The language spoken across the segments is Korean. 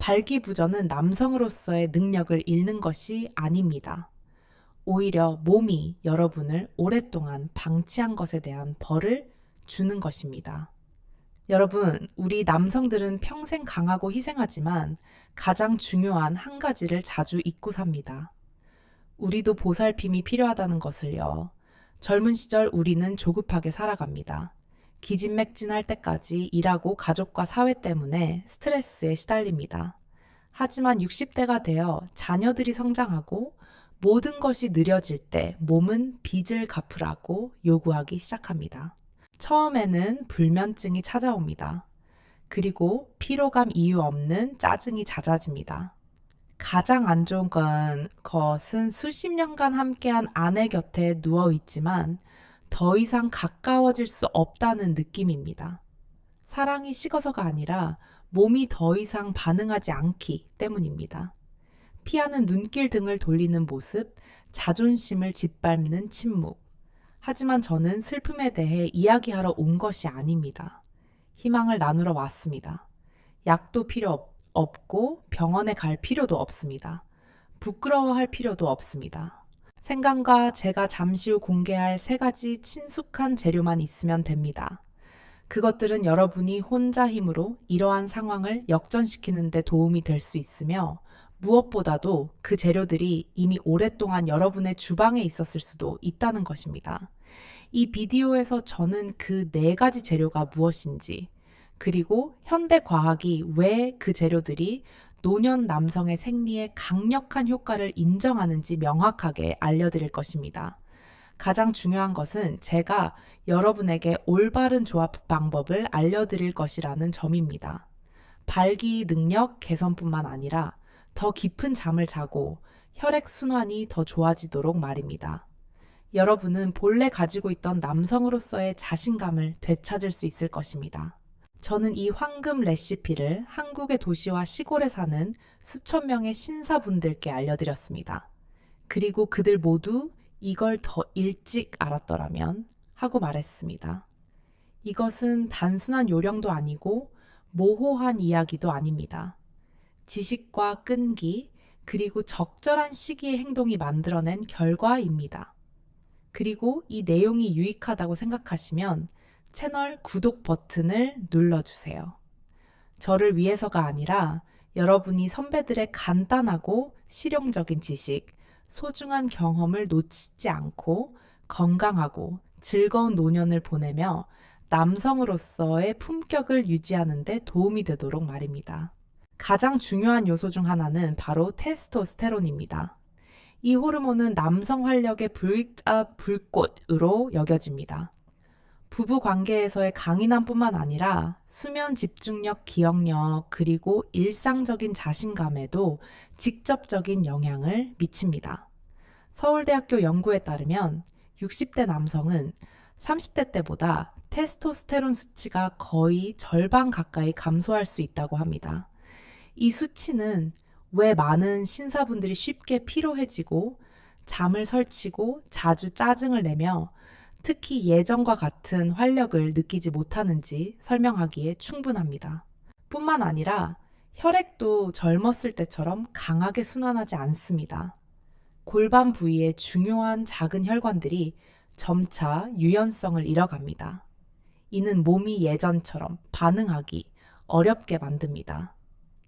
발기부전은 남성으로서의 능력을 잃는 것이 아닙니다. 오히려 몸이 여러분을 오랫동안 방치한 것에 대한 벌을 주는 것입니다. 여러분, 우리 남성들은 평생 강하고 희생하지만 가장 중요한 한 가지를 자주 잊고 삽니다. 우리도 보살핌이 필요하다는 것을요. 젊은 시절 우리는 조급하게 살아갑니다. 기진맥진할 때까지 일하고 가족과 사회 때문에 스트레스에 시달립니다. 하지만 60대가 되어 자녀들이 성장하고 모든 것이 느려질 때 몸은 빚을 갚으라고 요구하기 시작합니다. 처음에는 불면증이 찾아옵니다. 그리고 피로감 이유 없는 짜증이 잦아집니다. 가장 안 좋은 것은 수십 년간 함께한 아내 곁에 누워 있지만 더 이상 가까워질 수 없다는 느낌입니다. 사랑이 식어서가 아니라 몸이 더 이상 반응하지 않기 때문입니다. 피하는 눈길 등을 돌리는 모습, 자존심을 짓밟는 침묵. 하지만 저는 슬픔에 대해 이야기하러 온 것이 아닙니다. 희망을 나누러 왔습니다. 약도 필요 없고 병원에 갈 필요도 없습니다. 부끄러워할 필요도 없습니다. 생강과 제가 잠시 후 공개할 3가지 친숙한 재료만 있으면 됩니다. 그것들은 여러분이 혼자 힘으로 이러한 상황을 역전시키는 데 도움이 될 수 있으며 무엇보다도 그 재료들이 이미 오랫동안 여러분의 주방에 있었을 수도 있다는 것입니다. 이 비디오에서 저는 그 4가지 재료가 무엇인지, 그리고 현대 과학이 왜 그 재료들이 노년 남성의 생리에 강력한 효과를 인정하는지 명확하게 알려드릴 것입니다. 가장 중요한 것은 제가 여러분에게 올바른 조합 방법을 알려드릴 것이라는 점입니다. 발기 능력 개선뿐만 아니라 더 깊은 잠을 자고 혈액순환이 더 좋아지도록 말입니다. 여러분은 본래 가지고 있던 남성으로서의 자신감을 되찾을 수 있을 것입니다. 저는 이 황금 레시피를 한국의 도시와 시골에 사는 수천 명의 신사분들께 알려드렸습니다. 그리고 그들 모두 이걸 더 일찍 알았더라면 하고 말했습니다. 이것은 단순한 요령도 아니고 모호한 이야기도 아닙니다. 지식과 끈기, 그리고 적절한 시기의 행동이 만들어낸 결과입니다. 그리고 이 내용이 유익하다고 생각하시면 채널 구독 버튼을 눌러주세요. 저를 위해서가 아니라 여러분이 선배들의 간단하고 실용적인 지식, 소중한 경험을 놓치지 않고 건강하고 즐거운 노년을 보내며 남성으로서의 품격을 유지하는 데 도움이 되도록 말입니다. 가장 중요한 요소 중 하나는 바로 테스토스테론입니다. 이 호르몬은 남성 활력의 불꽃으로 여겨집니다. 부부 관계에서의 강인함뿐만 아니라 수면 집중력, 기억력, 그리고 일상적인 자신감에도 직접적인 영향을 미칩니다. 서울대학교 연구에 따르면 60대 남성은 30대 때보다 테스토스테론 수치가 거의 절반 가까이 감소할 수 있다고 합니다. 이 수치는 왜 많은 신사분들이 쉽게 피로해지고 잠을 설치고 자주 짜증을 내며 특히 예전과 같은 활력을 느끼지 못하는지 설명하기에 충분합니다. 뿐만 아니라 혈액도 젊었을 때처럼 강하게 순환하지 않습니다. 골반 부위의 중요한 작은 혈관들이 점차 유연성을 잃어갑니다. 이는 몸이 예전처럼 반응하기 어렵게 만듭니다.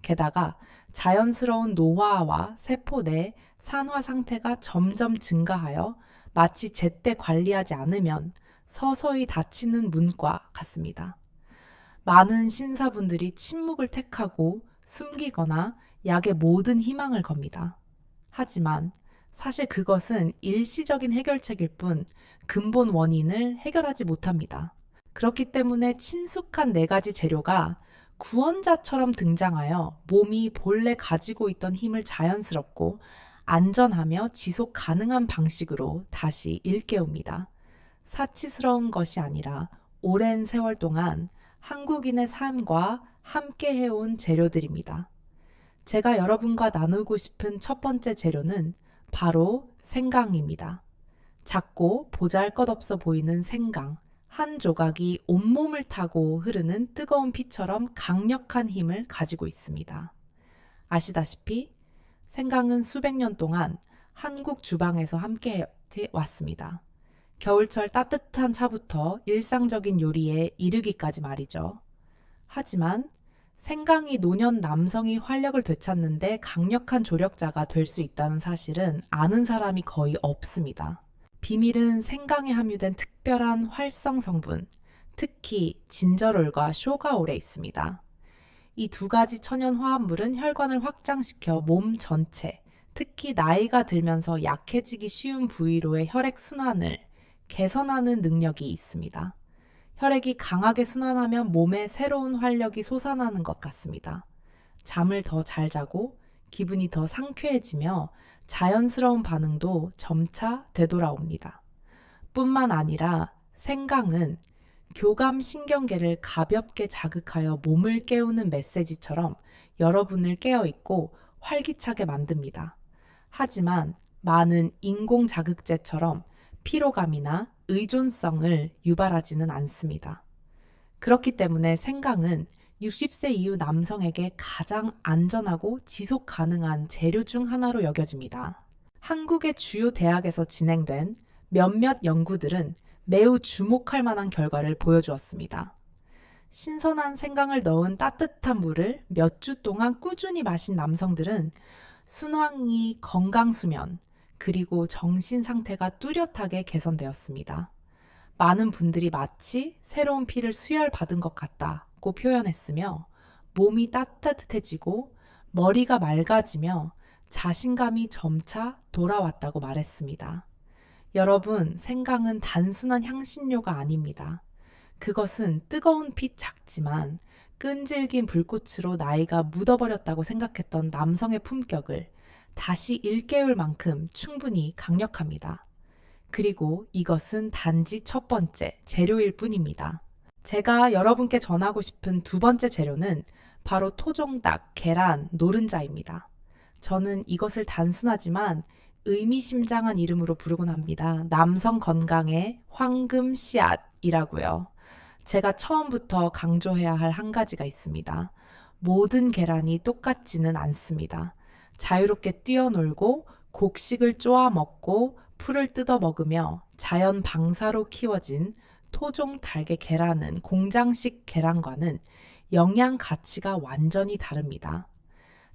게다가 자연스러운 노화와 세포 내 산화 상태가 점점 증가하여 마치 제때 관리하지 않으면 서서히 닫히는 문과 같습니다. 많은 신사분들이 침묵을 택하고 숨기거나 약에 모든 희망을 겁니다. 하지만 사실 그것은 일시적인 해결책일 뿐 근본 원인을 해결하지 못합니다. 그렇기 때문에 친숙한 4가지 재료가 구원자처럼 등장하여 몸이 본래 가지고 있던 힘을 자연스럽고 안전하며 지속 가능한 방식으로 다시 일깨웁니다. 사치스러운 것이 아니라 오랜 세월 동안 한국인의 삶과 함께 해온 재료들입니다. 제가 여러분과 나누고 싶은 첫 번째 재료는 바로 생강입니다. 작고 보잘것없어 보이는 생강, 한 조각이 온몸을 타고 흐르는 뜨거운 피처럼 강력한 힘을 가지고 있습니다. 아시다시피 생강은 수백 년 동안 한국 주방에서 함께 해 왔습니다. 겨울철 따뜻한 차부터 일상적인 요리에 이르기까지 말이죠. 하지만 생강이 노년 남성이 활력을 되찾는데 강력한 조력자가 될 수 있다는 사실은 아는 사람이 거의 없습니다. 비밀은 생강에 함유된 특별한 활성 성분, 특히 진저롤과 쇼가올에 있습니다. 이 두 가지 천연 화합물은 혈관을 확장시켜 몸 전체, 특히 나이가 들면서 약해지기 쉬운 부위로의 혈액 순환을 개선하는 능력이 있습니다. 혈액이 강하게 순환하면 몸에 새로운 활력이 솟아나는 것 같습니다. 잠을 더 잘 자고 기분이 더 상쾌해지며 자연스러운 반응도 점차 되돌아옵니다. 뿐만 아니라 생강은 교감 신경계를 가볍게 자극하여 몸을 깨우는 메시지처럼 여러분을 깨어있고 활기차게 만듭니다. 하지만 많은 인공 자극제처럼 피로감이나 의존성을 유발하지는 않습니다. 그렇기 때문에 생강은 60세 이후 남성에게 가장 안전하고 지속 가능한 재료 중 하나로 여겨집니다. 한국의 주요 대학에서 진행된 몇몇 연구들은 매우 주목할 만한 결과를 보여주었습니다. 신선한 생강을 넣은 따뜻한 물을 몇 주 동안 꾸준히 마신 남성들은 순환이 건강수면, 그리고 정신 상태가 뚜렷하게 개선되었습니다. 많은 분들이 마치 새로운 피를 수혈받은 것 같다고 표현했으며 몸이 따뜻해지고 머리가 맑아지며 자신감이 점차 돌아왔다고 말했습니다. 여러분, 생강은 단순한 향신료가 아닙니다. 그것은 뜨거운 빛 작지만 끈질긴 불꽃으로 나이가 묻어버렸다고 생각했던 남성의 품격을 다시 일깨울 만큼 충분히 강력합니다. 그리고 이것은 단지 첫 번째 재료일 뿐입니다. 제가 여러분께 전하고 싶은 두 번째 재료는 바로 토종닭, 계란, 노른자입니다. 저는 이것을 단순하지만 의미심장한 이름으로 부르곤 합니다. 남성 건강의 황금 씨앗이라고요. 제가 처음부터 강조해야 할 한 가지가 있습니다. 모든 계란이 똑같지는 않습니다. 자유롭게 뛰어놀고 곡식을 쪼아 먹고 풀을 뜯어 먹으며 자연 방사로 키워진 토종 닭의 계란은 공장식 계란과는 영양 가치가 완전히 다릅니다.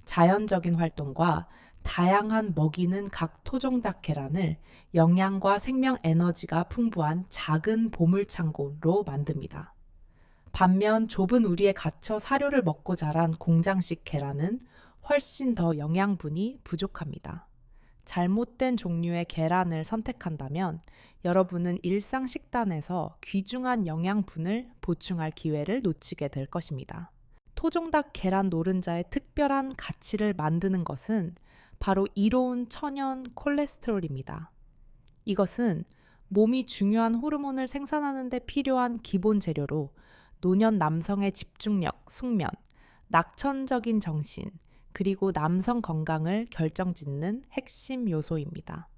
자연적인 활동과 다양한 먹이는 각 토종닭 계란을 영양과 생명 에너지가 풍부한 작은 보물창고로 만듭니다. 반면 좁은 우리에 갇혀 사료를 먹고 자란 공장식 계란은 훨씬 더 영양분이 부족합니다. 잘못된 종류의 계란을 선택한다면 여러분은 일상 식단에서 귀중한 영양분을 보충할 기회를 놓치게 될 것입니다. 토종닭 계란 노른자의 특별한 가치를 만드는 것은 바로 이로운 천연 콜레스테롤입니다. 이것은 몸이 중요한 호르몬을 생산하는 데 필요한 기본 재료로 노년 남성의 집중력, 숙면, 낙천적인 정신, 그리고 남성 건강을 결정짓는 핵심 요소입니다.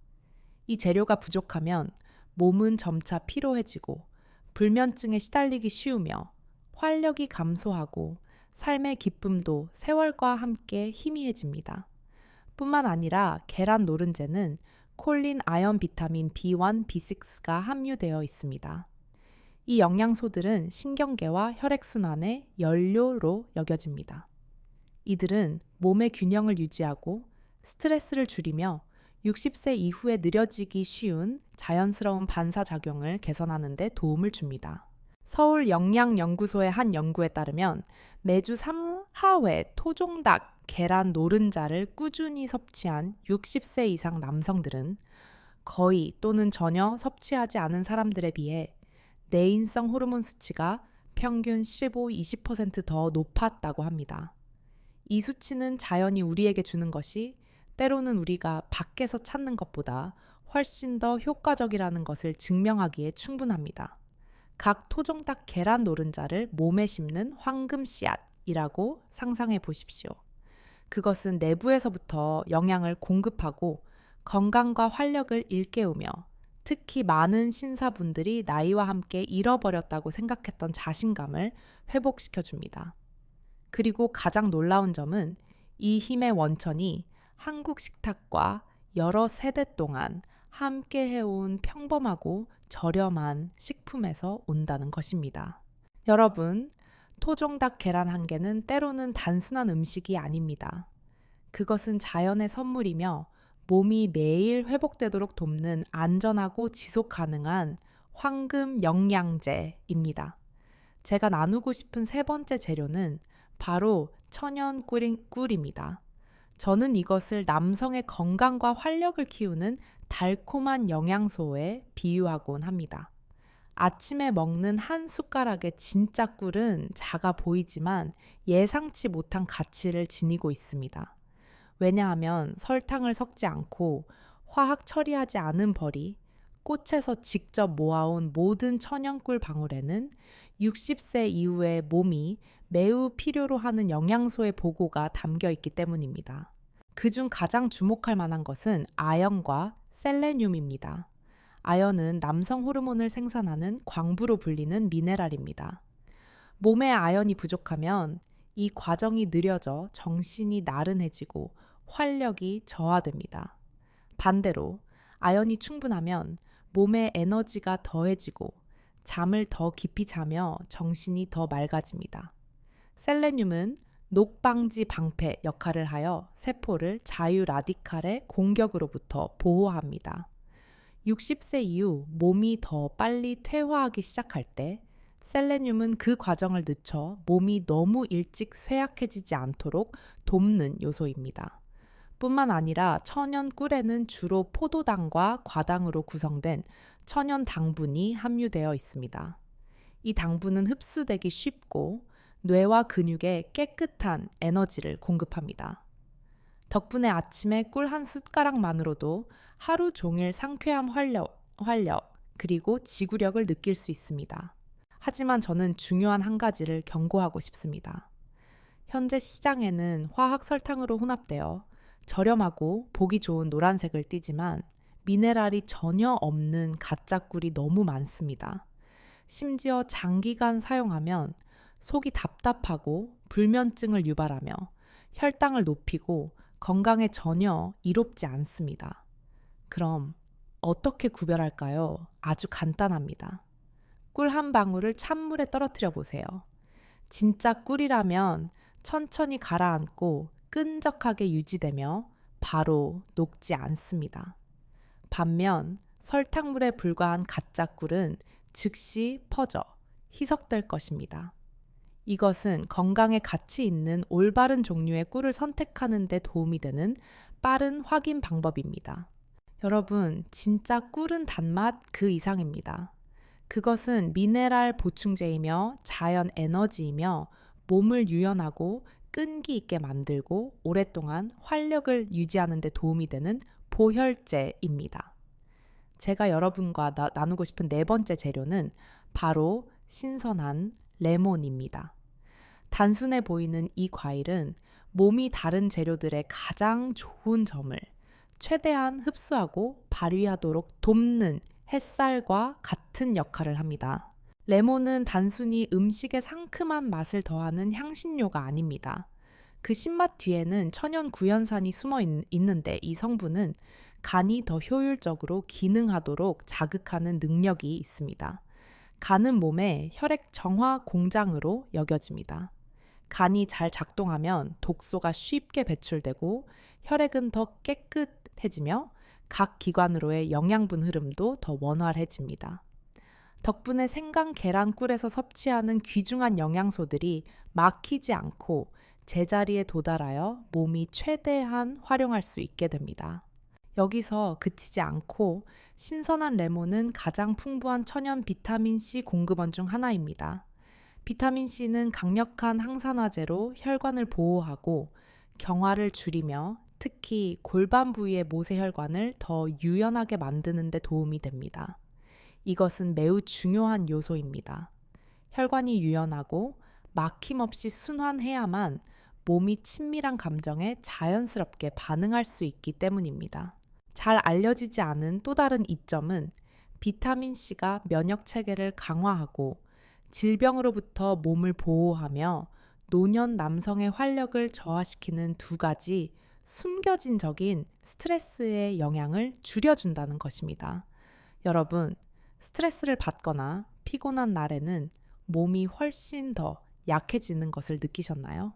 이 재료가 부족하면 몸은 점차 피로해지고 불면증에 시달리기 쉬우며 활력이 감소하고 삶의 기쁨도 세월과 함께 희미해집니다. 뿐만 아니라 계란 노른자는 콜린 아연 비타민 B1, B6가 함유되어 있습니다. 이 영양소들은 신경계와 혈액순환의 연료로 여겨집니다. 이들은 몸의 균형을 유지하고 스트레스를 줄이며 60세 이후에 느려지기 쉬운 자연스러운 반사작용을 개선하는 데 도움을 줍니다. 서울 영양연구소의 한 연구에 따르면 매주 3하회 토종닭, 계란 노른자를 꾸준히 섭취한 60세 이상 남성들은 거의 또는 전혀 섭취하지 않은 사람들에 비해 내인성 호르몬 수치가 평균 15-20% 더 높았다고 합니다. 이 수치는 자연이 우리에게 주는 것이 때로는 우리가 밖에서 찾는 것보다 훨씬 더 효과적이라는 것을 증명하기에 충분합니다. 각 토종닭 계란 노른자를 몸에 심는 황금 씨앗이라고 상상해 보십시오. 그것은 내부에서부터 영양을 공급하고 건강과 활력을 일깨우며 특히 많은 신사분들이 나이와 함께 잃어버렸다고 생각했던 자신감을 회복시켜 줍니다. 그리고 가장 놀라운 점은 이 힘의 원천이 한국 식탁과 여러 세대 동안 함께 해온 평범하고 저렴한 식품에서 온다는 것입니다. 여러분, 토종닭 계란 한 개는 때로는 단순한 음식이 아닙니다. 그것은 자연의 선물이며 몸이 매일 회복되도록 돕는 안전하고 지속 가능한 황금 영양제입니다. 제가 나누고 싶은 세 번째 재료는 바로 천연 꿀입니다. 저는 이것을 남성의 건강과 활력을 키우는 달콤한 영양소에 비유하곤 합니다. 아침에 먹는 한 숟가락의 진짜 꿀은 작아 보이지만 예상치 못한 가치를 지니고 있습니다. 왜냐하면 설탕을 섞지 않고 화학 처리하지 않은 벌이 꽃에서 직접 모아온 모든 천연꿀 방울에는 60세 이후의 몸이 매우 필요로 하는 영양소의 보고가 담겨 있기 때문입니다. 그중 가장 주목할 만한 것은 아연과 셀레늄입니다. 아연은 남성 호르몬을 생산하는 광부로 불리는 미네랄입니다. 몸에 아연이 부족하면 이 과정이 느려져 정신이 나른해지고 활력이 저하됩니다. 반대로 아연이 충분하면 몸에 에너지가 더해지고 잠을 더 깊이 자며 정신이 더 맑아집니다. 셀레늄은 녹방지 방패 역할을 하여 세포를 자유 라디칼의 공격으로부터 보호합니다. 60세 이후 몸이 더 빨리 퇴화하기 시작할 때 셀레늄은 그 과정을 늦춰 몸이 너무 일찍 쇠약해지지 않도록 돕는 요소입니다. 뿐만 아니라 천연 꿀에는 주로 포도당과 과당으로 구성된 천연 당분이 함유되어 있습니다. 이 당분은 흡수되기 쉽고 뇌와 근육에 깨끗한 에너지를 공급합니다. 덕분에 아침에 꿀 한 숟가락만으로도 하루 종일 상쾌함, 활력, 그리고 지구력을 느낄 수 있습니다. 하지만 저는 중요한 한 가지를 경고하고 싶습니다. 현재 시장에는 화학 설탕으로 혼합되어 저렴하고 보기 좋은 노란색을 띠지만 미네랄이 전혀 없는 가짜 꿀이 너무 많습니다. 심지어 장기간 사용하면 속이 답답하고 불면증을 유발하며 혈당을 높이고 건강에 전혀 이롭지 않습니다. 그럼 어떻게 구별할까요? 아주 간단합니다. 꿀 한 방울을 찬물에 떨어뜨려 보세요. 진짜 꿀이라면 천천히 가라앉고 끈적하게 유지되며 바로 녹지 않습니다. 반면 설탕물에 불과한 가짜 꿀은 즉시 퍼져 희석될 것입니다. 이것은 건강에 가치 있는 올바른 종류의 꿀을 선택하는 데 도움이 되는 빠른 확인 방법입니다. 여러분, 진짜 꿀은 단맛 그 이상입니다. 그것은 미네랄 보충제이며 자연 에너지이며 몸을 유연하고 끈기 있게 만들고 오랫동안 활력을 유지하는 데 도움이 되는 보혈제입니다. 제가 여러분과 나누고 싶은 네 번째 재료는 바로 신선한 레몬입니다. 단순해 보이는 이 과일은 몸이 다른 재료들의 가장 좋은 점을 최대한 흡수하고 발휘하도록 돕는 햇살과 같은 역할을 합니다. 레몬은 단순히 음식의 상큼한 맛을 더하는 향신료가 아닙니다. 그 신맛 뒤에는 천연 구연산이 숨어 있는데 이 성분은 간이 더 효율적으로 기능하도록 자극하는 능력이 있습니다. 간은 몸의 혈액 정화 공장으로 여겨집니다. 간이 잘 작동하면 독소가 쉽게 배출되고 혈액은 더 깨끗해지며 각 기관으로의 영양분 흐름도 더 원활해집니다. 덕분에 생강 계란 꿀에서 섭취하는 귀중한 영양소들이 막히지 않고 제자리에 도달하여 몸이 최대한 활용할 수 있게 됩니다. 여기서 그치지 않고 신선한 레몬은 가장 풍부한 천연 비타민C 공급원 중 하나입니다. 비타민C는 강력한 항산화제로 혈관을 보호하고 경화를 줄이며 특히 골반 부위의 모세혈관을 더 유연하게 만드는 데 도움이 됩니다. 이것은 매우 중요한 요소입니다. 혈관이 유연하고 막힘없이 순환해야만 몸이 친밀한 감정에 자연스럽게 반응할 수 있기 때문입니다. 잘 알려지지 않은 또 다른 이점은 비타민C가 면역 체계를 강화하고 질병으로부터 몸을 보호하며 노년 남성의 활력을 저하시키는 두 가지 숨겨진 적인 스트레스의 영향을 줄여준다는 것입니다. 여러분, 스트레스를 받거나 피곤한 날에는 몸이 훨씬 더 약해지는 것을 느끼셨나요?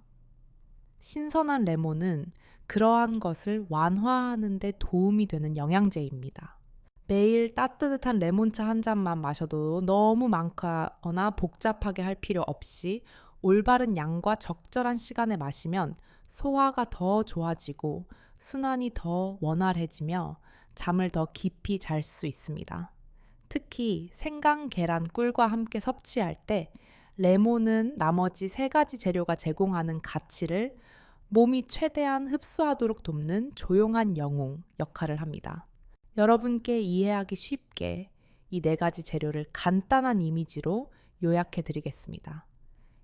신선한 레몬은 그러한 것을 완화하는 데 도움이 되는 영양제입니다. 매일 따뜻한 레몬차 한 잔만 마셔도 너무 많거나 복잡하게 할 필요 없이 올바른 양과 적절한 시간에 마시면 소화가 더 좋아지고 순환이 더 원활해지며 잠을 더 깊이 잘 수 있습니다. 특히 생강, 계란, 꿀과 함께 섭취할 때 레몬은 나머지 세 가지 재료가 제공하는 가치를 몸이 최대한 흡수하도록 돕는 조용한 영웅 역할을 합니다. 여러분께 이해하기 쉽게 이 네 가지 재료를 간단한 이미지로 요약해 드리겠습니다.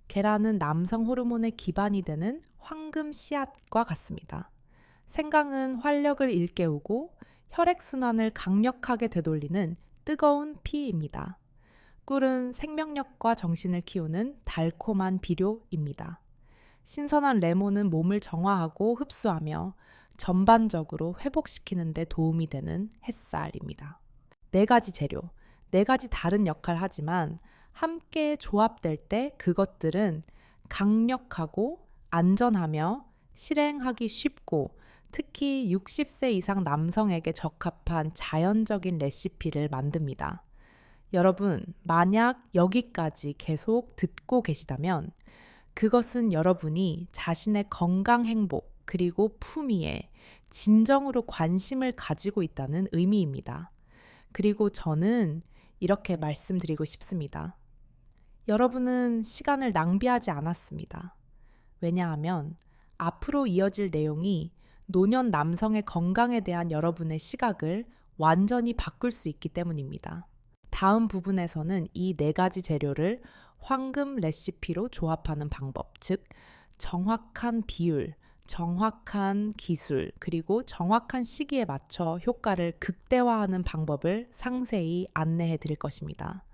계란은 남성 호르몬의 기반이 되는 황금 씨앗과 같습니다. 생강은 활력을 일깨우고 혈액순환을 강력하게 되돌리는 뜨거운 피입니다. 꿀은 생명력과 정신을 키우는 달콤한 비료입니다. 신선한 레몬은 몸을 정화하고 흡수하며 전반적으로 회복시키는 데 도움이 되는 햇살입니다. 네 가지 재료, 네 가지 다른 역할을 하지만 함께 조합될 때 그것들은 강력하고 안전하며 실행하기 쉽고 특히 60세 이상 남성에게 적합한 자연적인 레시피를 만듭니다. 여러분, 만약 여기까지 계속 듣고 계시다면 그것은 여러분이 자신의 건강 행복 그리고 품위에 진정으로 관심을 가지고 있다는 의미입니다. 그리고 저는 이렇게 말씀드리고 싶습니다. 여러분은 시간을 낭비하지 않았습니다. 왜냐하면 앞으로 이어질 내용이 노년 남성의 건강에 대한 여러분의 시각을 완전히 바꿀 수 있기 때문입니다. 다음 부분에서는 이 네 가지 재료를 황금 레시피로 조합하는 방법, 즉 정확한 비율, 정확한 기술, 그리고 정확한 시기에 맞춰 효과를 극대화하는 방법을 상세히 안내해 드릴 것입니다.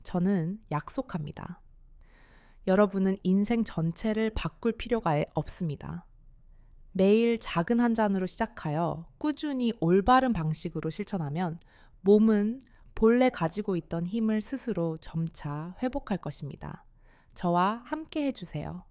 저는 약속합니다. 여러분은 인생 전체를 바꿀 필요가 없습니다. 매일 작은 한 잔으로 시작하여 꾸준히 올바른 방식으로 실천하면 몸은 본래 가지고 있던 힘을 스스로 점차 회복할 것입니다. 저와 함께 해주세요.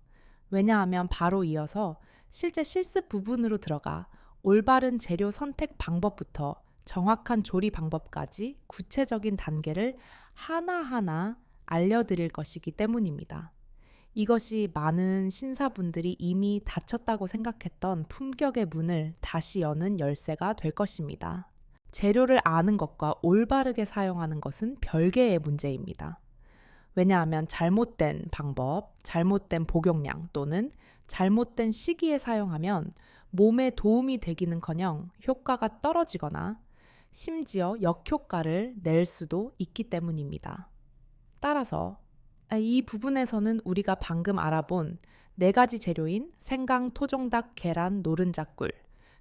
왜냐하면 바로 이어서 실제 실습 부분으로 들어가 올바른 재료 선택 방법부터 정확한 조리 방법까지 구체적인 단계를 하나하나 알려드릴 것이기 때문입니다. 이것이 많은 신사분들이 이미 닫혔다고 생각했던 품격의 문을 다시 여는 열쇠가 될 것입니다. 재료를 아는 것과 올바르게 사용하는 것은 별개의 문제입니다. 왜냐하면 잘못된 방법, 잘못된 복용량 또는 잘못된 시기에 사용하면 몸에 도움이 되기는커녕 효과가 떨어지거나 심지어 역효과를 낼 수도 있기 때문입니다. 따라서 이 부분에서는 우리가 방금 알아본 네 가지 재료인 생강, 토종닭, 계란, 노른자 꿀,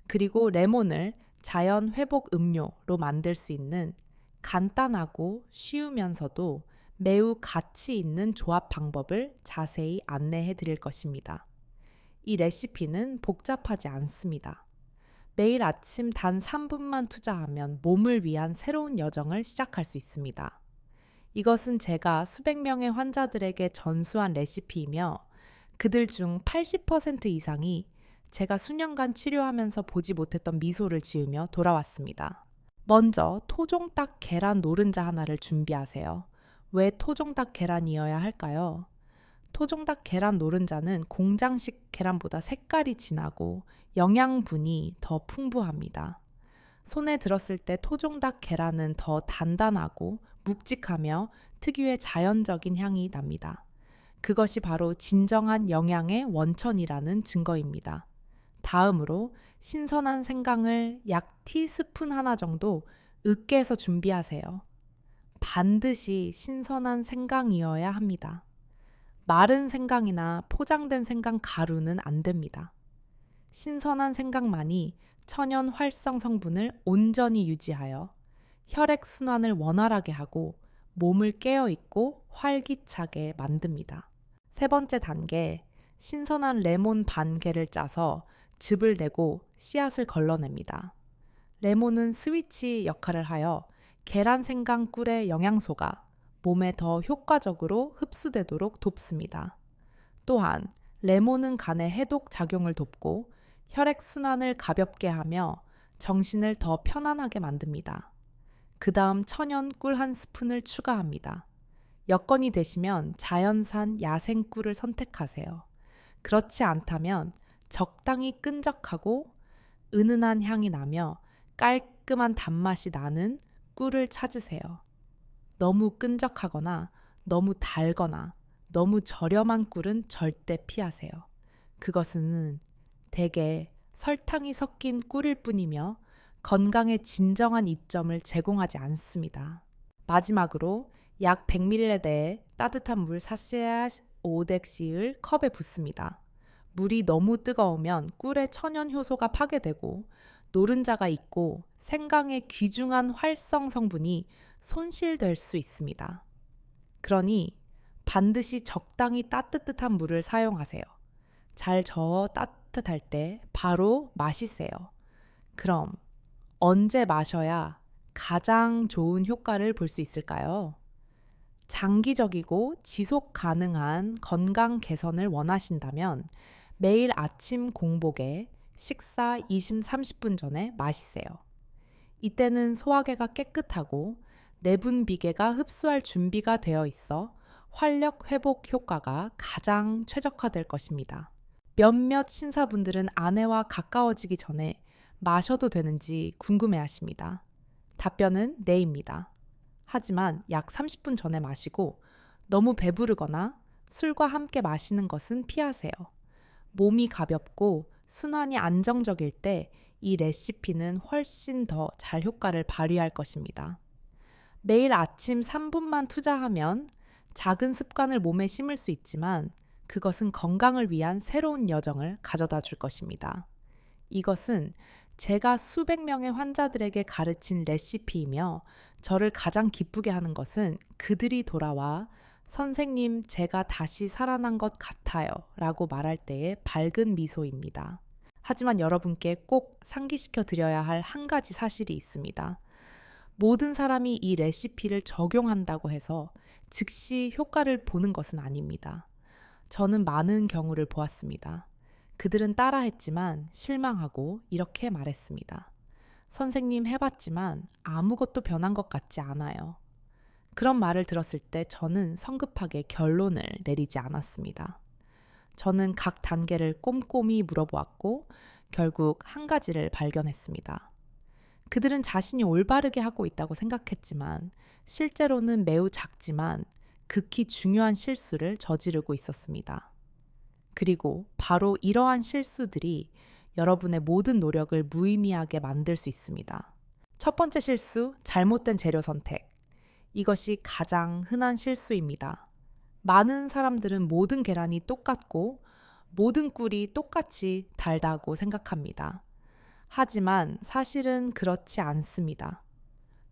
그리고 레몬을 자연 회복 음료로 만들 수 있는 간단하고 쉬우면서도 매우 가치 있는 조합 방법을 자세히 안내해 드릴 것입니다. 이 레시피는 복잡하지 않습니다. 매일 아침 단 3분만 투자하면 몸을 위한 새로운 여정을 시작할 수 있습니다. 이것은 제가 수백 명의 환자들에게 전수한 레시피이며 그들 중 80% 이상이 제가 수년간 치료하면서 보지 못했던 미소를 지으며 돌아왔습니다. 먼저 토종닭 계란 노른자 하나를 준비하세요. 왜 토종닭 계란이어야 할까요? 토종닭 계란 노른자는 공장식 계란보다 색깔이 진하고 영양분이 더 풍부합니다. 손에 들었을 때 토종닭 계란은 더 단단하고 묵직하며 특유의 자연적인 향이 납니다. 그것이 바로 진정한 영양의 원천이라는 증거입니다. 다음으로 신선한 생강을 약 티스푼 하나 정도 으깨서 준비하세요. 반드시 신선한 생강이어야 합니다. 마른 생강이나 포장된 생강 가루는 안 됩니다. 신선한 생강만이 천연 활성 성분을 온전히 유지하여 혈액 순환을 원활하게 하고 몸을 깨어있고 활기차게 만듭니다. 세 번째 단계, 신선한 레몬 반 개를 짜서 즙을 내고 씨앗을 걸러냅니다. 레몬은 스위치 역할을 하여 계란 생강 꿀의 영양소가 몸에 더 효과적으로 흡수되도록 돕습니다. 또한 레몬은 간의 해독 작용을 돕고 혈액 순환을 가볍게 하며 정신을 더 편안하게 만듭니다. 그 다음 천연 꿀 한 스푼을 추가합니다. 여건이 되시면 자연산 야생 꿀을 선택하세요. 그렇지 않다면 적당히 끈적하고 은은한 향이 나며 깔끔한 단맛이 나는 꿀을 찾으세요. 너무 끈적하거나 너무 달거나 너무 저렴한 꿀은 절대 피하세요. 그것은 대개 설탕이 섞인 꿀일 뿐이며 건강에 진정한 이점을 제공하지 않습니다. 마지막으로 약 100ml에 대해 따뜻한 물 4cl 5덱시를 컵에 붓습니다. 물이 너무 뜨거우면 꿀의 천연 효소가 파괴되고 노른자가 있고 생강의 귀중한 활성 성분이 손실될 수 있습니다. 그러니 반드시 적당히 따뜻한 물을 사용하세요. 잘 저어 따뜻할 때 바로 마시세요. 그럼 언제 마셔야 가장 좋은 효과를 볼 수 있을까요? 장기적이고 지속 가능한 건강 개선을 원하신다면 매일 아침 공복에 식사 20-30분 전에 마시세요. 이때는 소화계가 깨끗하고 내분 비계가 흡수할 준비가 되어 있어 활력 회복 효과가 가장 최적화될 것입니다. 몇몇 신사분들은 아내와 가까워지기 전에 마셔도 되는지 궁금해하십니다. 답변은 네입니다. 하지만 약 30분 전에 마시고 너무 배부르거나 술과 함께 마시는 것은 피하세요. 몸이 가볍고 순환이 안정적일 때 이 레시피는 훨씬 더 잘 효과를 발휘할 것입니다. 매일 아침 3분만 투자하면 작은 습관을 몸에 심을 수 있지만 그것은 건강을 위한 새로운 여정을 가져다 줄 것입니다. 이것은 제가 수백 명의 환자들에게 가르친 레시피이며 저를 가장 기쁘게 하는 것은 그들이 돌아와 선생님, 제가 다시 살아난 것 같아요 라고 말할 때의 밝은 미소입니다. 하지만 여러분께 꼭 상기시켜 드려야 할 한 가지 사실이 있습니다. 모든 사람이 이 레시피를 적용한다고 해서 즉시 효과를 보는 것은 아닙니다. 저는 많은 경우를 보았습니다. 그들은 따라했지만 실망하고 이렇게 말했습니다. 선생님 해봤지만 아무것도 변한 것 같지 않아요. 그런 말을 들었을 때 저는 성급하게 결론을 내리지 않았습니다. 저는 각 단계를 꼼꼼히 물어보았고 결국 한 가지를 발견했습니다. 그들은 자신이 올바르게 하고 있다고 생각했지만 실제로는 매우 작지만 극히 중요한 실수를 저지르고 있었습니다. 그리고 바로 이러한 실수들이 여러분의 모든 노력을 무의미하게 만들 수 있습니다. 첫 번째 실수, 잘못된 재료 선택. 이것이 가장 흔한 실수입니다. 많은 사람들은 모든 계란이 똑같고 모든 꿀이 똑같이 달다고 생각합니다. 하지만 사실은 그렇지 않습니다.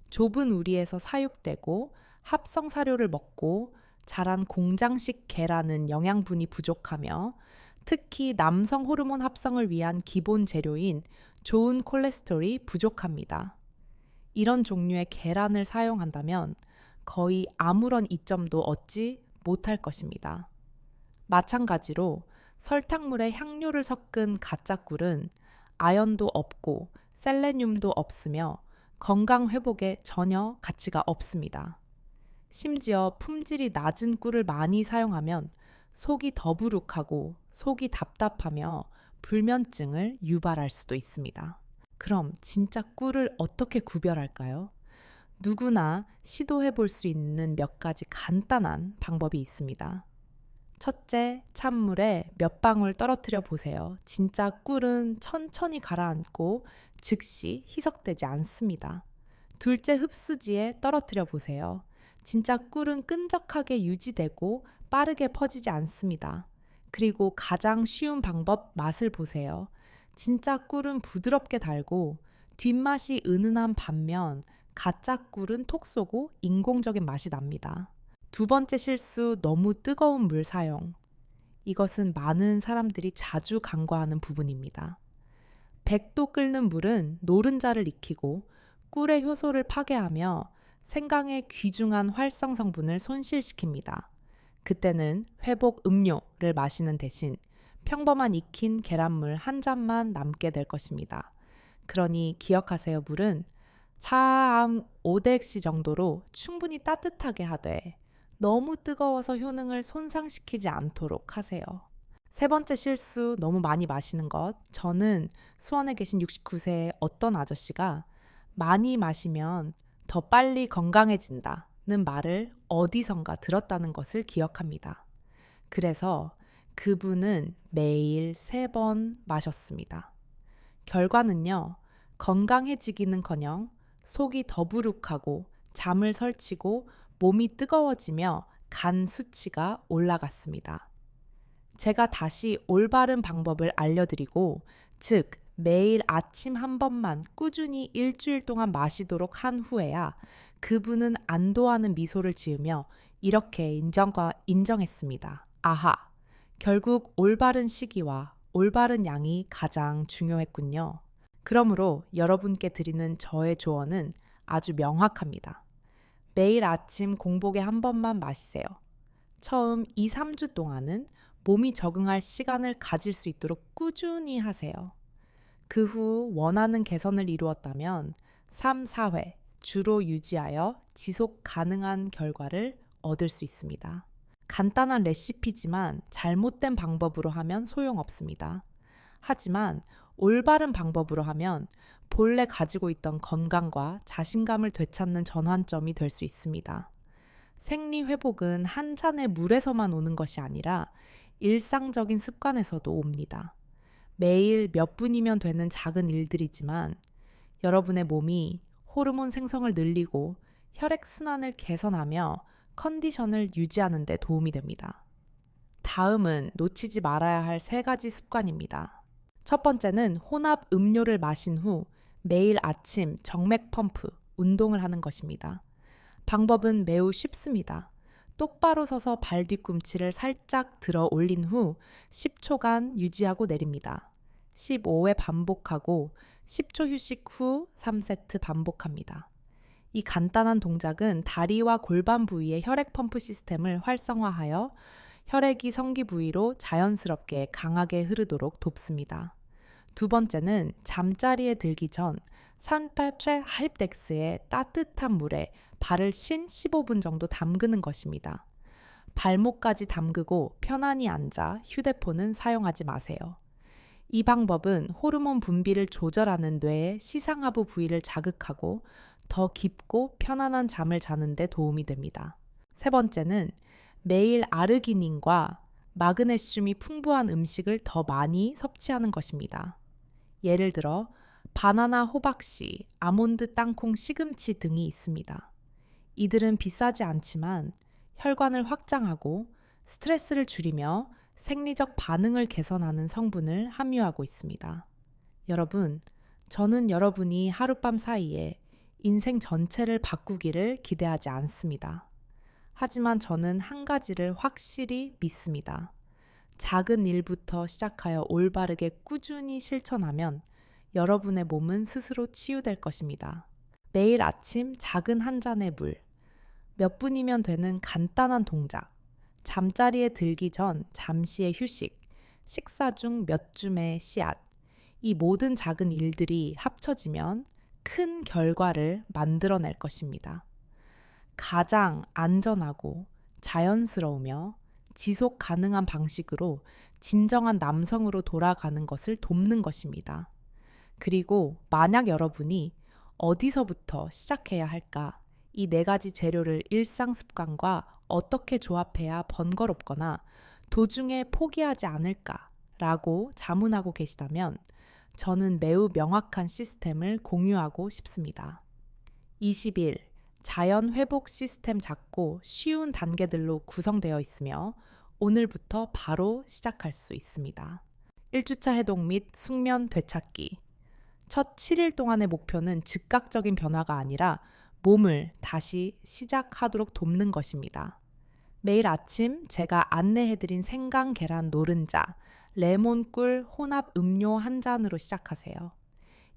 좁은 우리에서 사육되고 합성 사료를 먹고 자란 공장식 계란은 영양분이 부족하며 특히 남성 호르몬 합성을 위한 기본 재료인 좋은 콜레스테롤이 부족합니다. 이런 종류의 계란을 사용한다면 거의 아무런 이점도 얻지 못할 것입니다. 마찬가지로 설탕물에 향료를 섞은 가짜 꿀은 아연도 없고 셀레늄도 없으며 건강 회복에 전혀 가치가 없습니다. 심지어 품질이 낮은 꿀을 많이 사용하면 속이 더부룩하고 속이 답답하며 불면증을 유발할 수도 있습니다. 그럼 진짜 꿀을 어떻게 구별할까요? 누구나 시도해 볼 수 있는 몇 가지 간단한 방법이 있습니다. 첫째, 찬물에 몇 방울 떨어뜨려 보세요. 진짜 꿀은 천천히 가라앉고 즉시 희석되지 않습니다. 둘째, 흡수지에 떨어뜨려 보세요. 진짜 꿀은 끈적하게 유지되고 빠르게 퍼지지 않습니다. 그리고 가장 쉬운 방법, 맛을 보세요. 진짜 꿀은 부드럽게 달고 뒷맛이 은은한 반면 가짜 꿀은 톡 쏘고 인공적인 맛이 납니다. 두 번째 실수, 너무 뜨거운 물 사용. 이것은 많은 사람들이 자주 간과하는 부분입니다. 100도 끓는 물은 노른자를 익히고 꿀의 효소를 파괴하며 생강의 귀중한 활성 성분을 손실시킵니다. 그때는 회복 음료를 마시는 대신 평범한 익힌 계란물 한 잔만 남게 될 것입니다. 그러니 기억하세요. 물은 4암 5대 정도로 충분히 따뜻하게 하되 너무 뜨거워서 효능을 손상시키지 않도록 하세요. 세 번째 실수, 너무 많이 마시는 것. 저는 수원에 계신 69세의 어떤 아저씨가 많이 마시면 더 빨리 건강해진다는 말을 어디선가 들었다는 것을 기억합니다. 그래서 그분은 매일 3번 마셨습니다. 결과는요, 건강해지기는커녕 속이 더부룩하고 잠을 설치고 몸이 뜨거워지며 간 수치가 올라갔습니다. 제가 다시 올바른 방법을 알려드리고, 즉 매일 아침 한 번만 꾸준히 일주일 동안 마시도록 한 후에야 그분은 안도하는 미소를 지으며 이렇게 인정했습니다. 아하, 결국 올바른 시기와 올바른 양이 가장 중요했군요. 그러므로 여러분께 드리는 저의 조언은 아주 명확합니다. 매일 아침 공복에 한 번만 마시세요. 처음 2, 3주 동안은 몸이 적응할 시간을 가질 수 있도록 꾸준히 하세요. 그 후 원하는 개선을 이루었다면 3, 4회 주로 유지하여 지속 가능한 결과를 얻을 수 있습니다. 간단한 레시피지만 잘못된 방법으로 하면 소용없습니다. 하지만 올바른 방법으로 하면 본래 가지고 있던 건강과 자신감을 되찾는 전환점이 될 수 있습니다. 생리 회복은 한 잔의 물에서만 오는 것이 아니라 일상적인 습관에서도 옵니다. 매일 몇 분이면 되는 작은 일들이지만 여러분의 몸이 호르몬 생성을 늘리고 혈액순환을 개선하며 컨디션을 유지하는 데 도움이 됩니다. 다음은 놓치지 말아야 할 3가지 습관입니다. 첫 번째는 혼합 음료를 마신 후 매일 아침 정맥 펌프, 운동을 하는 것입니다. 방법은 매우 쉽습니다. 똑바로 서서 발 뒤꿈치를 살짝 들어 올린 후 10초간 유지하고 내립니다. 15회 반복하고 10초 휴식 후 3세트 반복합니다. 이 간단한 동작은 다리와 골반 부위의 혈액 펌프 시스템을 활성화하여 혈액이 성기 부위로 자연스럽게 강하게 흐르도록 돕습니다. 두 번째는 잠자리에 들기 전 산팔트레 하입덱스의 따뜻한 물에 발을 신 15분 정도 담그는 것입니다. 발목까지 담그고 편안히 앉아 휴대폰은 사용하지 마세요. 이 방법은 호르몬 분비를 조절하는 뇌의 시상하부 부위를 자극하고 더 깊고 편안한 잠을 자는 데 도움이 됩니다. 세 번째는 매일 아르기닌과 마그네슘이 풍부한 음식을 더 많이 섭취하는 것입니다. 예를 들어 바나나, 호박씨, 아몬드, 땅콩, 시금치 등이 있습니다. 이들은 비싸지 않지만 혈관을 확장하고 스트레스를 줄이며 생리적 반응을 개선하는 성분을 함유하고 있습니다. 여러분, 저는 여러분이 하룻밤 사이에 인생 전체를 바꾸기를 기대하지 않습니다. 하지만 저는 한 가지를 확실히 믿습니다. 작은 일부터 시작하여 올바르게 꾸준히 실천하면 여러분의 몸은 스스로 치유될 것입니다. 매일 아침 작은 한 잔의 물, 몇 분이면 되는 간단한 동작, 잠자리에 들기 전 잠시의 휴식, 식사 중 몇 줌의 씨앗, 이 모든 작은 일들이 합쳐지면 큰 결과를 만들어낼 것입니다. 가장 안전하고 자연스러우며 지속 가능한 방식으로 진정한 남성으로 돌아가는 것을 돕는 것입니다. 그리고 만약 여러분이 어디서부터 시작해야 할까? 이 4가지 재료를 일상 습관과 어떻게 조합해야 번거롭거나 도중에 포기하지 않을까라고 자문하고 계시다면 저는 매우 명확한 시스템을 공유하고 싶습니다. 20일 자연 회복 시스템 작고 쉬운 단계들로 구성되어 있으며 오늘부터 바로 시작할 수 있습니다. 1주차 해독 및 숙면 되찾기. 첫 7일 동안의 목표는 즉각적인 변화가 아니라 몸을 다시 시작하도록 돕는 것입니다. 매일 아침 제가 안내해드린 생강 계란 노른자, 레몬꿀 혼합 음료 한 잔으로 시작하세요.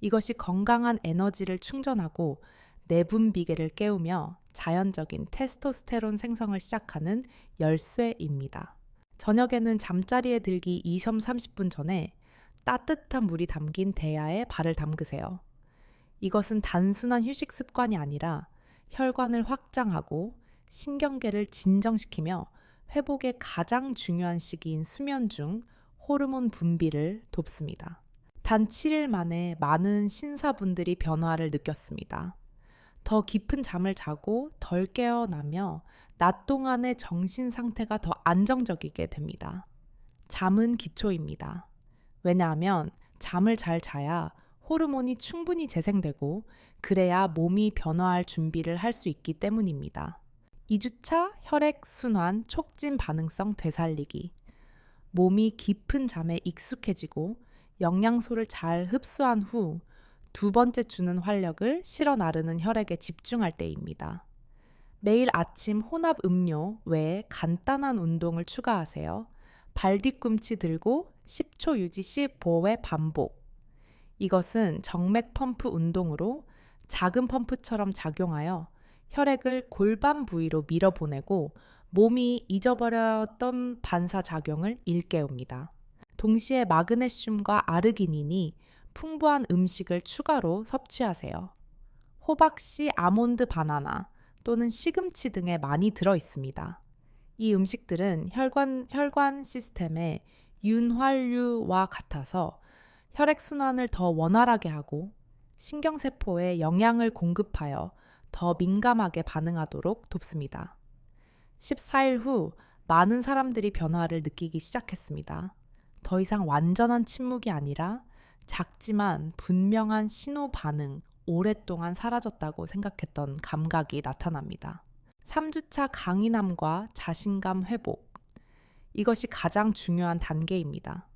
이것이 건강한 에너지를 충전하고 내분비계를 깨우며 자연적인 테스토스테론 생성을 시작하는 열쇠입니다. 저녁에는 잠자리에 들기 20-30분 전에 따뜻한 물이 담긴 대야에 발을 담그세요. 이것은 단순한 휴식 습관이 아니라 혈관을 확장하고 신경계를 진정시키며 회복의 가장 중요한 시기인 수면 중 호르몬 분비를 돕습니다. 단 7일 만에 많은 신사분들이 변화를 느꼈습니다. 더 깊은 잠을 자고 덜 깨어나며 낮 동안의 정신 상태가 더 안정적이게 됩니다. 잠은 기초입니다. 왜냐하면 잠을 잘 자야 호르몬이 충분히 재생되고 그래야 몸이 변화할 준비를 할 수 있기 때문입니다. 2주차 혈액순환 촉진 반응성 되살리기. 몸이 깊은 잠에 익숙해지고 영양소를 잘 흡수한 후 두 번째 주는 활력을 실어 나르는 혈액에 집중할 때입니다. 매일 아침 혼합 음료 외에 간단한 운동을 추가하세요. 발 뒤꿈치 들고 10초 유지 시 5회 반복. 이것은 정맥 펌프 운동으로 작은 펌프처럼 작용하여 혈액을 골반 부위로 밀어보내고 몸이 잊어버렸던 반사작용을 일깨웁니다. 동시에 마그네슘과 아르기닌이 풍부한 음식을 추가로 섭취하세요. 호박씨, 아몬드 바나나 또는 시금치 등에 많이 들어 있습니다. 이 음식들은 혈관 시스템의 윤활유와 같아서 혈액순환을 더 원활하게 하고 신경세포에 영양을 공급하여 더 민감하게 반응하도록 돕습니다. 14일 후 많은 사람들이 변화를 느끼기 시작했습니다. 더 이상 완전한 침묵이 아니라 작지만 분명한 신호 반응, 오랫동안 사라졌다고 생각했던 감각이 나타납니다. 3주차 강인함과 자신감 회복. 이것이 가장 중요한 단계입니다.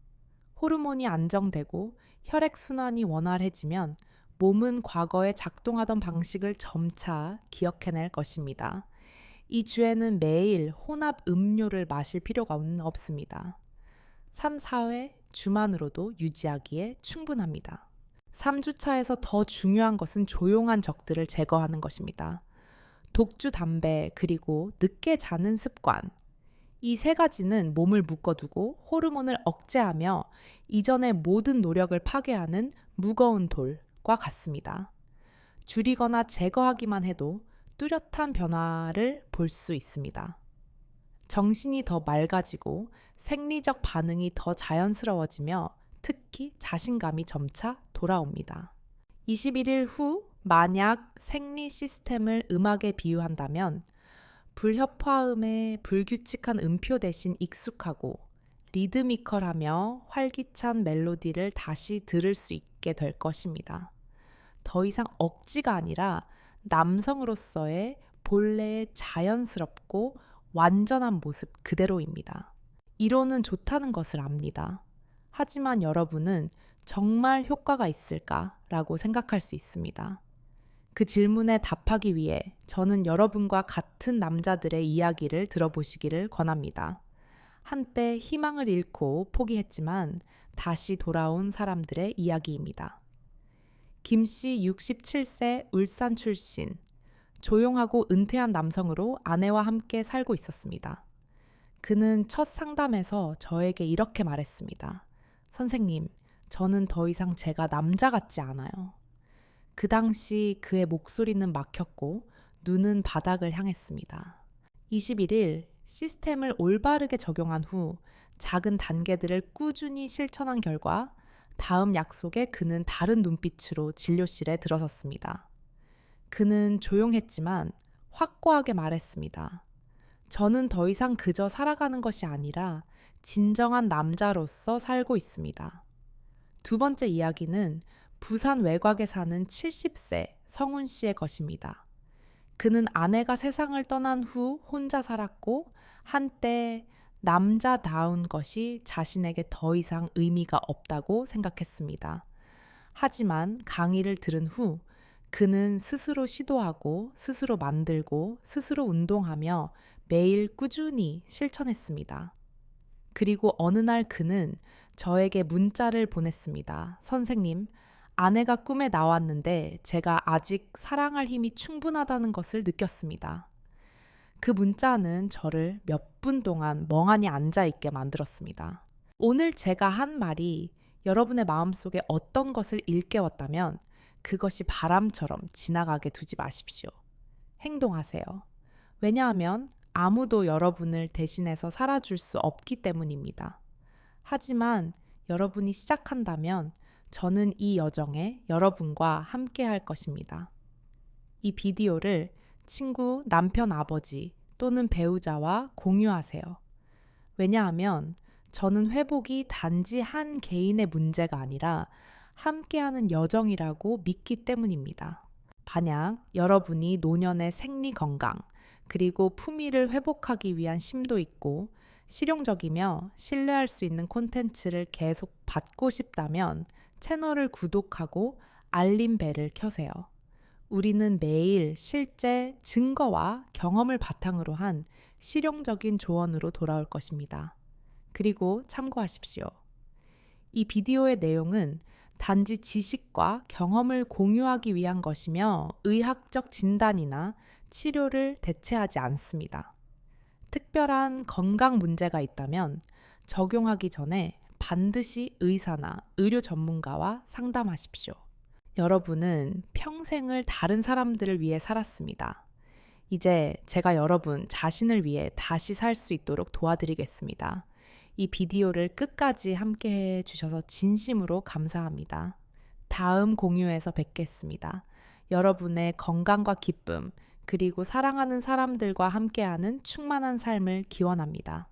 호르몬이 안정되고 혈액순환이 원활해지면 몸은 과거에 작동하던 방식을 점차 기억해낼 것입니다. 이 주에는 매일 혼합 음료를 마실 필요가 없습니다. 3, 4회 주만으로도 유지하기에 충분합니다. 3주차에서 더 중요한 것은 조용한 적들을 제거하는 것입니다. 독주, 담배, 그리고 늦게 자는 습관. 이 세 가지는 몸을 묶어두고 호르몬을 억제하며 이전의 모든 노력을 파괴하는 무거운 돌과 같습니다. 줄이거나 제거하기만 해도 뚜렷한 변화를 볼 수 있습니다. 정신이 더 맑아지고 생리적 반응이 더 자연스러워지며 특히 자신감이 점차 돌아옵니다. 21일 후 만약 생리 시스템을 음악에 비유한다면 불협화음의 불규칙한 음표 대신 익숙하고 리드미컬하며 활기찬 멜로디를 다시 들을 수 있게 될 것입니다. 더 이상 억지가 아니라 남성으로서의 본래의 자연스럽고 완전한 모습 그대로입니다. 이론은 좋다는 것을 압니다. 하지만 여러분은 정말 효과가 있을까라고 생각할 수 있습니다. 그 질문에 답하기 위해 저는 여러분과 같은 남자들의 이야기를 들어보시기를 권합니다. 한때 희망을 잃고 포기했지만 다시 돌아온 사람들의 이야기입니다. 김 씨 67세 울산 출신, 조용하고 은퇴한 남성으로 아내와 함께 살고 있었습니다. 그는 첫 상담에서 저에게 이렇게 말했습니다. 선생님, 저는 더 이상 제가 남자 같지 않아요. 그 당시 그의 목소리는 막혔고 눈은 바닥을 향했습니다. 21일 시스템을 올바르게 적용한 후 작은 단계들을 꾸준히 실천한 결과 다음 약속에 그는 다른 눈빛으로 진료실에 들어섰습니다. 그는 조용했지만 확고하게 말했습니다. 저는 더 이상 그저 살아가는 것이 아니라 진정한 남자로서 살고 있습니다. 두 번째 이야기는 부산 외곽에 사는 70세 성훈 씨의 것입니다. 그는 아내가 세상을 떠난 후 혼자 살았고 한때 남자다운 것이 자신에게 더 이상 의미가 없다고 생각했습니다. 하지만 강의를 들은 후 그는 스스로 시도하고 스스로 만들고 스스로 운동하며 매일 꾸준히 실천했습니다. 그리고 어느 날 그는 저에게 문자를 보냈습니다. 선생님, 아내가 꿈에 나왔는데 제가 아직 사랑할 힘이 충분하다는 것을 느꼈습니다. 그 문자는 저를 몇 분 동안 멍하니 앉아 있게 만들었습니다. 오늘 제가 한 말이 여러분의 마음속에 어떤 것을 일깨웠다면 그것이 바람처럼 지나가게 두지 마십시오. 행동하세요. 왜냐하면 아무도 여러분을 대신해서 살아줄 수 없기 때문입니다. 하지만 여러분이 시작한다면 저는 이 여정에 여러분과 함께 할 것입니다. 이 비디오를 친구, 남편, 아버지 또는 배우자와 공유하세요. 왜냐하면 저는 회복이 단지 한 개인의 문제가 아니라 함께하는 여정이라고 믿기 때문입니다. 만약 여러분이 노년의 생리 건강, 그리고 품위를 회복하기 위한 심도 있고 실용적이며 신뢰할 수 있는 콘텐츠를 계속 받고 싶다면 채널을 구독하고 알림 벨을 켜세요. 우리는 매일 실제 증거와 경험을 바탕으로 한 실용적인 조언으로 돌아올 것입니다. 그리고 참고하십시오. 이 비디오의 내용은 단지 지식과 경험을 공유하기 위한 것이며 의학적 진단이나 치료를 대체하지 않습니다. 특별한 건강 문제가 있다면 적용하기 전에 반드시 의사나 의료 전문가와 상담하십시오. 여러분은 평생을 다른 사람들을 위해 살았습니다. 이제 제가 여러분 자신을 위해 다시 살 수 있도록 도와드리겠습니다. 이 비디오를 끝까지 함께 해주셔서 진심으로 감사합니다. 다음 공유에서 뵙겠습니다. 여러분의 건강과 기쁨, 그리고 사랑하는 사람들과 함께하는 충만한 삶을 기원합니다.